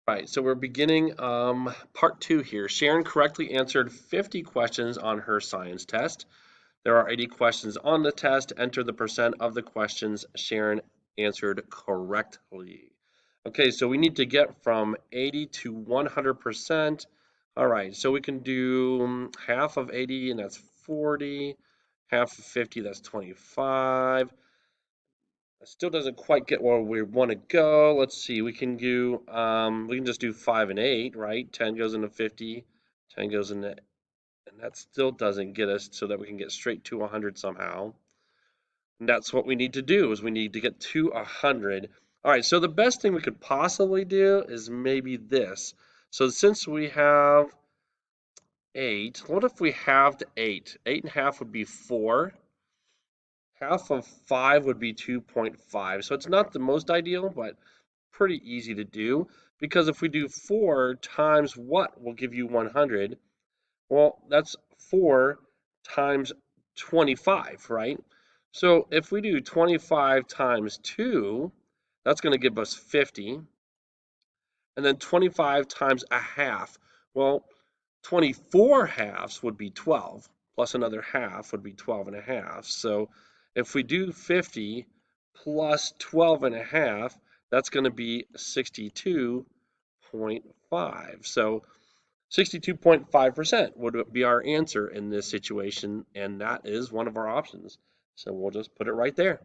Right, so we're beginning part two here. Sharon correctly answered 50 questions on her science test. There are 80 questions on the test. Enter the percent of the questions Sharon answered correctly. Okay, so we need to get from 80 to 100%. All right, so we can do half of 80, and that's 40. Half of 50, that's 25. It still doesn't quite get where we want to go. Let's see. We can just do 5 and 8, right? 10 goes into 50, 10 goes into, and that still doesn't get us so that we can get straight to 100 somehow. And that's what we need to do is we need to get to 100. All right, so the best thing we could possibly do is maybe this. So since we have 8, what if we halved 8? 8 and a half would be 4. Half of 5 would be 2.5. So it's not the most ideal, but pretty easy to do because if we do 4 times what will give you 100, well, that's 4 times 25, right? So if we do 25 times 2, that's going to give us 50. And then 25 times a half. Well, 24 halves would be 12, plus another half would be 12 and a half. So if we do 50 plus 12 and a half, that's going to be 62.5. So 62.5% would be our answer in this situation, and that is one of our options. So we'll just put it right there.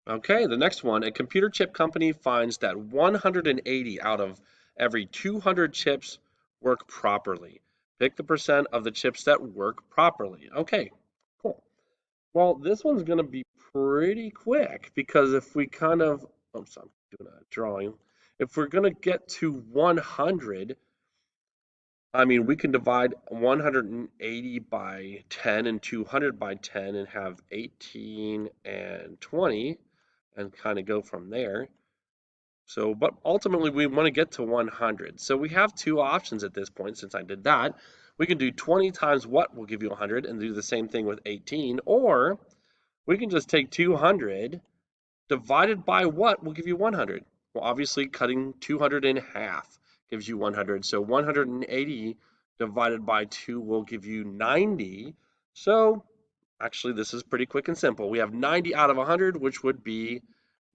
Okay, the next one, a computer chip company finds that 180 out of every 200 chips work properly. Pick the percent of the chips that work properly. Okay, cool. Well, this one's going to be pretty quick because if we kind of, oops, I'm doing a drawing. If we're going to get to 100, I mean, we can divide 180 by 10 and 200 by 10 and have 18 and 20 and kind of go from there. So, but ultimately we want to get to 100. So we have two options at this point since I did that. We can do 20 times what will give you 100 and do the same thing with 18, or we can just take 200 divided by what will give you 100. Well, obviously cutting 200 in half gives you 100. So 180 divided by 2 will give you 90. So actually this is pretty quick and simple. We have 90 out of 100, which would be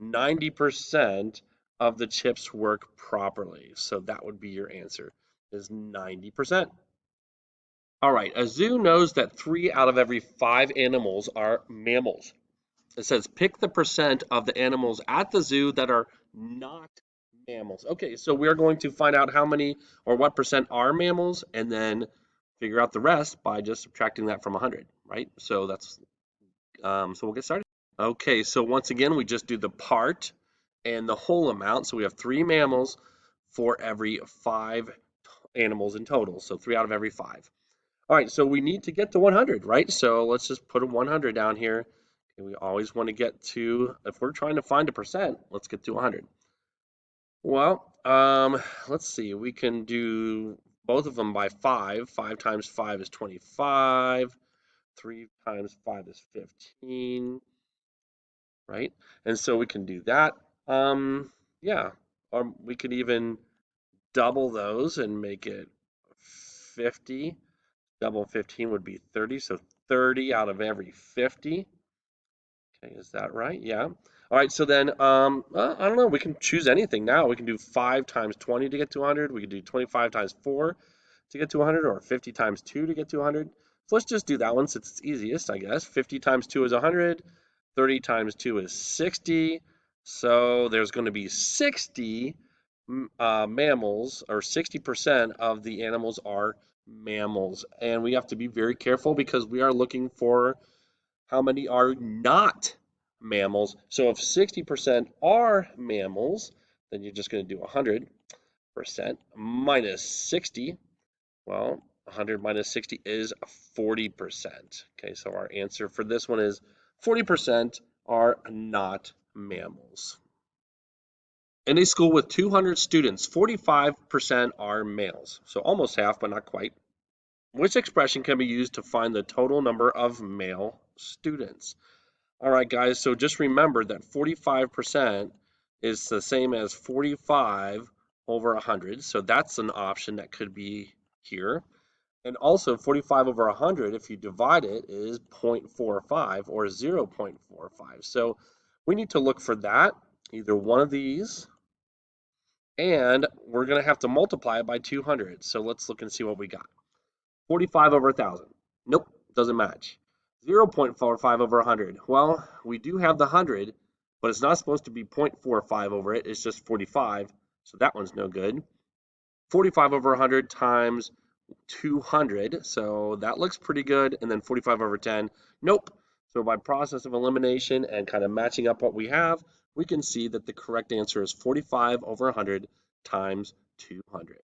90% of the chips work properly. So that would be your answer, is 90%. All right, a zoo knows that 3 out of every 5 animals are mammals. It says pick the percent of the animals at the zoo that are not mammals. Okay, so we're going to find out how many or what percent are mammals and then figure out the rest by just subtracting that from 100, right? So so we'll get started. Okay, so once again, we just do the part and the whole amount. So we have 3 mammals for every 5 animals in total. So 3 out of every 5. All right, so we need to get to 100, right? So let's just put a 100 down here. And we always want to get to, if we're trying to find a percent, let's get to 100. Well, let's see. We can do both of them by 5. 5 times 5 is 25. 3 times 5 is 15, right? And so we can do that. Yeah, or we could even double those and make it 50. Double 15 would be 30, so 30 out of every 50. Okay, is that right? Yeah. All right, so then, I don't know, we can choose anything now. We can do 5 times 20 to get to 100. We can do 25 times 4 to get to 100, or 50 times 2 to get to 100. So let's just do that one since it's easiest, I guess. 50 times 2 is 100. 30 times 2 is 60. So there's going to be 60 mammals, or 60% of the animals are mammals. And we have to be very careful because we are looking for how many are not mammals. So if 60% are mammals, then you're just going to do 100% minus 60. Well, 100 minus 60 is 40%. Okay, so our answer for this one is 40% are not mammals. In a school with 200 students, 45% are males. So almost half, but not quite. Which expression can be used to find the total number of male students? All right, guys, so just remember that 45% is the same as 45 over 100. So that's an option that could be here. And also 45 over 100, if you divide it, is 0.45 or 0.45. So we need to look for that, either one of these, and we're going to have to multiply it by 200. So let's look and see what we got. 45 over 1,000. Nope, doesn't match. 0.45 over 100. Well, we do have the 100, but it's not supposed to be 0.45 over it. It's just 45, so that one's no good. 45 over 100 times 200, so that looks pretty good. And then 45 over 10, nope. So by process of elimination and kind of matching up what we have, we can see that the correct answer is 45 over 100 times 200.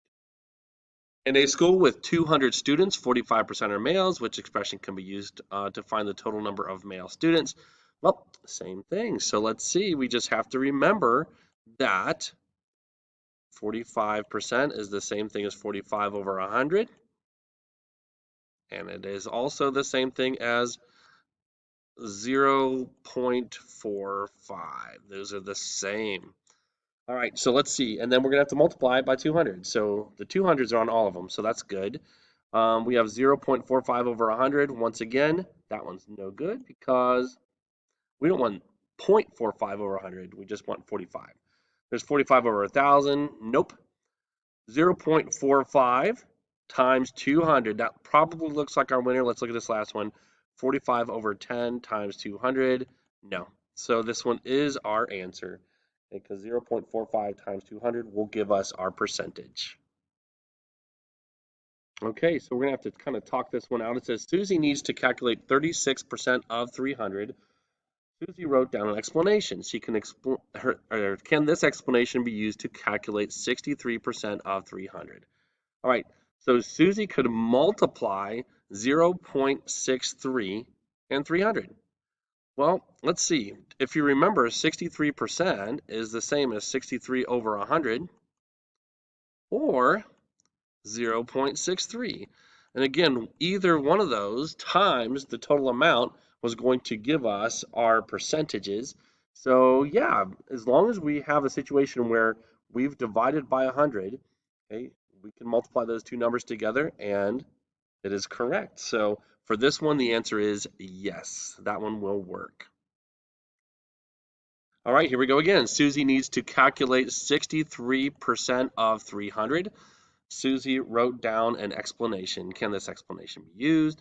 In a school with 200 students, 45% are males. Which expression can be used to find the total number of male students? Well, same thing. So let's see. We just have to remember that 45% is the same thing as 45 over 100. And it is also the same thing as 0.45. Those are the same. All right, so let's see. And then we're going to have to multiply it by 200. So the 200s are on all of them, so that's good. We have 0.45 over 100. Once again, that one's no good because we don't want 0.45 over 100. We just want 45. There's 45 over 1,000. Nope. 0.45 times 200. That probably looks like our winner. Let's look at this last one. 45 over 10 times 200. No. So this one is our answer, because 0.45 times 200 will give us our percentage. Okay, so we're going to have to kind of talk this one out. It says Susie needs to calculate 36% of 300. Susie wrote down an explanation. She can can this explanation be used to calculate 63% of 300? All right, so Susie could multiply 0.63 and 300. Well, let's see. If you remember, 63% is the same as 63 over 100, or 0.63. And again, either one of those times the total amount was going to give us our percentages. So yeah, as long as we have a situation where we've divided by 100, okay, we can multiply those two numbers together and it is correct. So for this one, the answer is yes, that one will work. All right, here we go again. Susie needs to calculate 63% of 300. Susie wrote down an explanation. Can this explanation be used?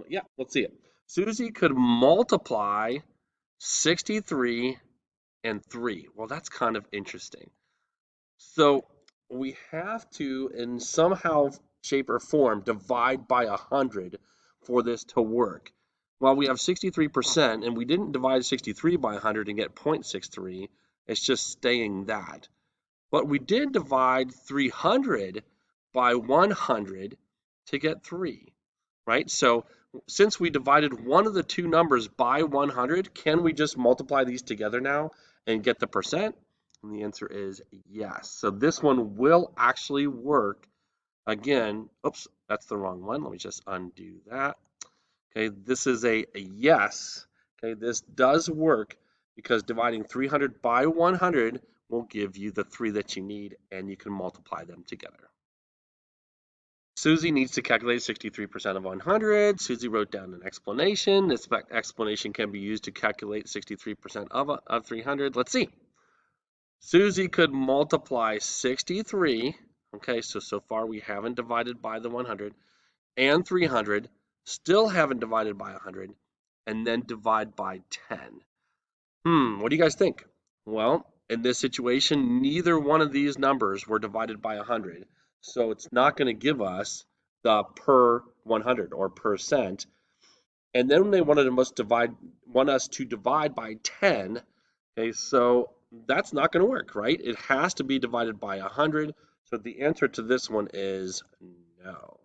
Yeah, let's see it. Susie could multiply 63 and 3. Well, that's kind of interesting. So we have to, in somehow, shape, or form, divide by 100 for this to work. Well, we have 63%, and we didn't divide 63 by 100 and get 0.63. It's just staying that. But we did divide 300 by 100 to get 3, right? So since we divided one of the two numbers by 100, can we just multiply these together now and get the percent? And the answer is yes. So this one will actually work. Again, oops, that's the wrong one. Let me just undo that. Okay, this is a yes. Okay, this does work because dividing 300 by 100 will give you the 3 that you need, and you can multiply them together. Susie needs to calculate 63% of 100. Susie wrote down an explanation. This explanation can be used to calculate 63% of 300. Let's see. Susie could multiply 63. Okay, so far we haven't divided by the 100, and 300, still haven't divided by 100, and then divide by 10. What do you guys think? Well, in this situation, neither one of these numbers were divided by 100, so it's not going to give us the per 100 or percent. And then they wanted us to divide by 10. Okay, so that's not going to work, right? It has to be divided by 100. So the answer to this one is no.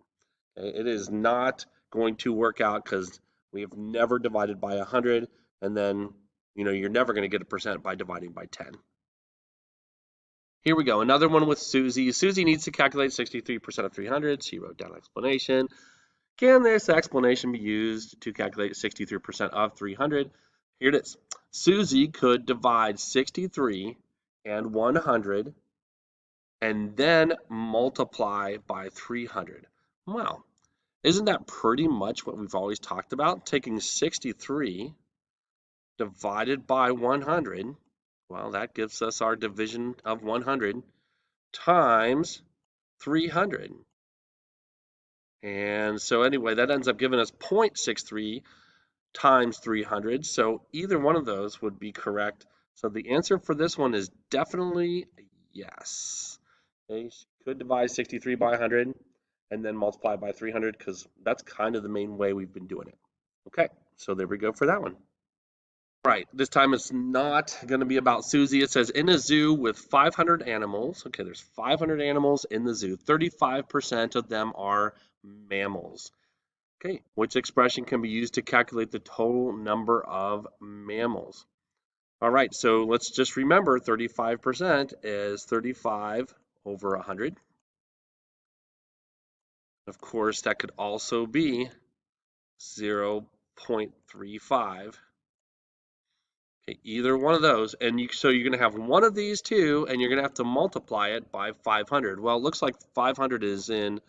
Okay, it is not going to work out because we have never divided by 100, and then you're never going to get a percent by dividing by 10. Here we go, another one with Susie. Susie needs to calculate 63% of 300. She wrote down an explanation. Can this explanation be used to calculate 63% of 300? Here it is. Susie could divide 63 and 100 and then multiply by 300. Wow, isn't that pretty much what we've always talked about? Taking 63 divided by 100, well, that gives us our division of 100 times 300. And so anyway, that ends up giving us 0.63 times 300. So either one of those would be correct. So the answer for this one is definitely yes. Okay, so you could divide 63 by 100 and then multiply by 300 because that's kind of the main way we've been doing it. Okay, so there we go for that one. Right, this time it's not going to be about Susie. It says in a zoo with 500 animals. Okay, there's 500 animals in the zoo. 35% of them are mammals. Okay, which expression can be used to calculate the total number of mammals? All right, so let's just remember 35% is 35 over 100. Of course, that could also be 0.35. Okay, either one of those, and so you're going to have one of these two, and you're going to have to multiply it by 500. Well, it looks like 500 is in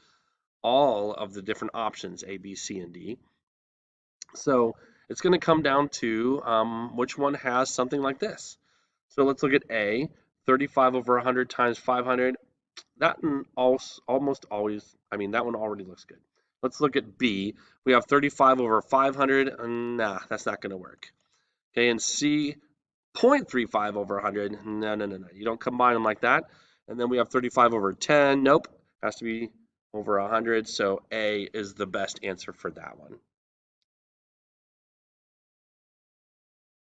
all of the different options, A, B, C, and D. So it's going to come down to which one has something like this. So let's look at A, 35 over 100 times 500. That one almost always, that one already looks good. Let's look at B. We have 35 over 500. Nah, that's not going to work. Okay, and C, 0.35 over 100. No. You don't combine them like that. And then we have 35 over 10. Nope, has to be over 100. So A is the best answer for that one.